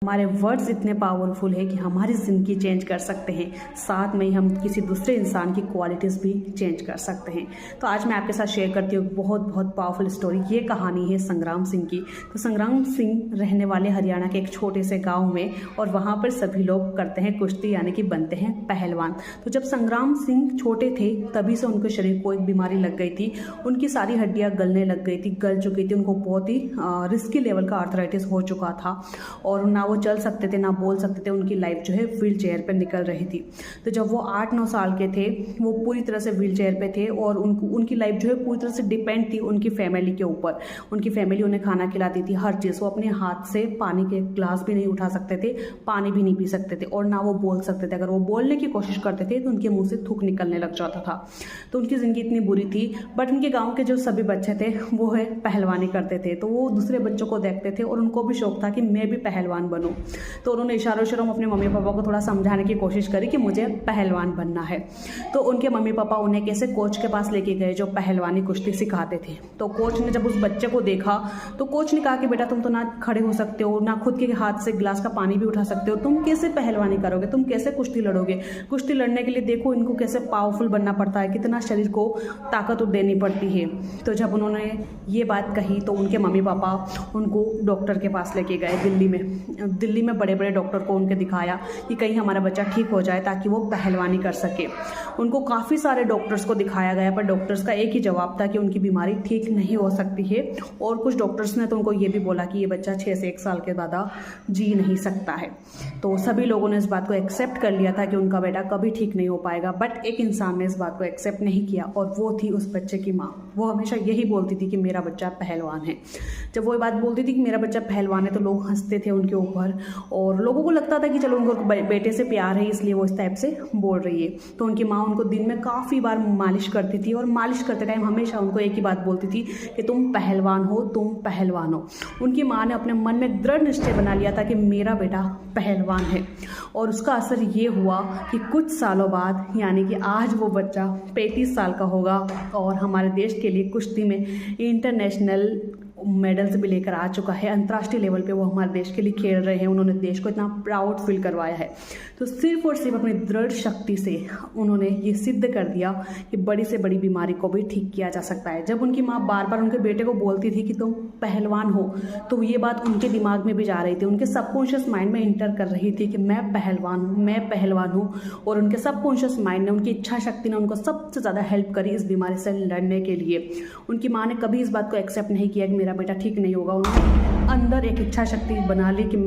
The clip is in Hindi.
हमारे वर्ड्स इतने पावरफुल है कि हमारी ज़िंदगी चेंज कर सकते हैं, साथ में ही हम किसी दूसरे इंसान की क्वालिटीज़ भी चेंज कर सकते हैं। तो आज मैं आपके साथ शेयर करती हूँ बहुत बहुत पावरफुल स्टोरी। ये कहानी है संग्राम सिंह की। तो संग्राम सिंह रहने वाले हरियाणा के एक छोटे से गाँव में, और वहाँ पर सभी लोग करते हैं कुश्ती, यानी कि बनते हैं पहलवान। तो जब संग्राम सिंह छोटे थे तभी से उनके शरीर को एक बीमारी लग गई थी। उनकी सारी हड्डियाँ गलने लग गई थी, गल चुकी थी। उनको बहुत ही रिस्की लेवल का आर्थराइटिस हो चुका था और ना वो चल सकते थे ना बोल सकते थे। उनकी लाइफ जो है व्हील चेयर पर निकल रही थी। तो जब वो 8-9 साल के थे वो पूरी तरह से व्हील चेयर पे थे और उनकी लाइफ जो है पूरी तरह से डिपेंड थी उनकी फैमिली के ऊपर। उनकी फैमिली उन्हें खाना खिलाती थी, हर चीज़। वो अपने हाथ से पानी के ग्लास भी नहीं उठा सकते थे, पानी भी नहीं पी सकते थे, और ना वो बोल सकते थे। अगर वो बोलने की कोशिश करते थे तो उनके मुंह से थूक निकलने लग जाता था। तो उनकी ज़िंदगी इतनी बुरी थी। बट उनके गाँव के जो सभी बच्चे थे वो है पहलवानी करते थे। तो वो दूसरे बच्चों को देखते थे और उनको भी शौक था कि मैं भी पहलवान बनूं। तो उन्होंने इशारों में अपने मम्मी पापा को थोड़ा समझाने की कोशिश करी कि मुझे पहलवान बनना है। तो उनके मम्मी पापा उन्हें कैसे कोच के पास लेके गए जो पहलवानी कुश्ती सिखाते थे। तो कोच ने जब उस बच्चे को देखा तो कोच ने कहा कि बेटा तुम तो ना खड़े हो सकते हो, ना खुद के हाथ से गिलास का पानी भी उठा सकते हो, तुम कैसे पहलवानी करोगे, तुम कैसे कुश्ती लड़ोगे। कुश्ती लड़ने के लिए देखो इनको कैसे पावरफुल बनना पड़ता है, कितना शरीर को ताकत देनी पड़ती है। तो जब उन्होंने ये बात कही तो उनके मम्मी पापा उनको डॉक्टर के पास लेके गए। दिल्ली में बड़े बड़े डॉक्टर को उनके दिखाया कि कहीं हमारा बच्चा ठीक हो जाए ताकि वो पहलवानी कर सके। उनको काफ़ी सारे डॉक्टर्स को दिखाया गया, पर डॉक्टर्स का एक ही जवाब था कि उनकी बीमारी ठीक नहीं हो सकती है। और कुछ डॉक्टर्स ने तो उनको ये भी बोला कि ये बच्चा 6 से 1 साल के ज़्यादा जी नहीं सकता है। तो सभी लोगों ने इस बात को एक्सेप्ट कर लिया था कि उनका बेटा कभी ठीक नहीं हो पाएगा। बट एक इंसान ने इस बात को एक्सेप्ट नहीं किया, और वो थी उस बच्चे की माँ। वो हमेशा यही बोलती थी कि मेरा बच्चा पहलवान है। जब वो ये बात बोलती थी कि मेरा बच्चा पहलवान है तो लोग हंसते थे उनके ऊपर, और लोगों को लगता था कि चलो उनको बेटे से प्यार है इसलिए वो इस टाइप से बोल रही है। तो उनकी माँ उनको दिन में काफ़ी बार मालिश करती थी, और मालिश करते टाइम हमेशा उनको एक ही बात बोलती थी कि तुम पहलवान हो, तुम पहलवान हो। उनकी माँ ने अपने मन में दृढ़ निश्चय बना लिया था कि मेरा बेटा पहलवान है। और उसका असर ये हुआ कि कुछ सालों बाद, यानी कि आज वो बच्चा 35 साल का होगा और हमारे देश के लिए कुश्ती में इंटरनेशनल मेडल्स भी लेकर आ चुका है। अंतर्राष्ट्रीय लेवल पे वो हमारे देश के लिए खेल रहे हैं। उन्होंने देश को इतना प्राउड फील करवाया है। तो सिर्फ और सिर्फ अपनी दृढ़ शक्ति से उन्होंने ये सिद्ध कर दिया कि बड़ी से बड़ी बीमारी को भी ठीक किया जा सकता है। जब उनकी माँ बार बार उनके बेटे को बोलती थी कि तुम पहलवान हो, तो ये बात उनके दिमाग में भी जा रही थी, उनके सबकॉन्शियस माइंड में इंटर कर रही थी कि मैं पहलवान हूँ, मैं पहलवान हूँ। और उनके सबकॉन्शियस माइंड ने, उनकी इच्छा शक्ति ने उनको सबसे ज़्यादा हेल्प करी इस बीमारी से लड़ने के लिए। उनकी माँ ने कभी इस बात को एक्सेप्ट नहीं किया कि मेरा बेटा ठीक नहीं होगा। उन्होंने अंदर एक इच्छा शक्ति बना ली कि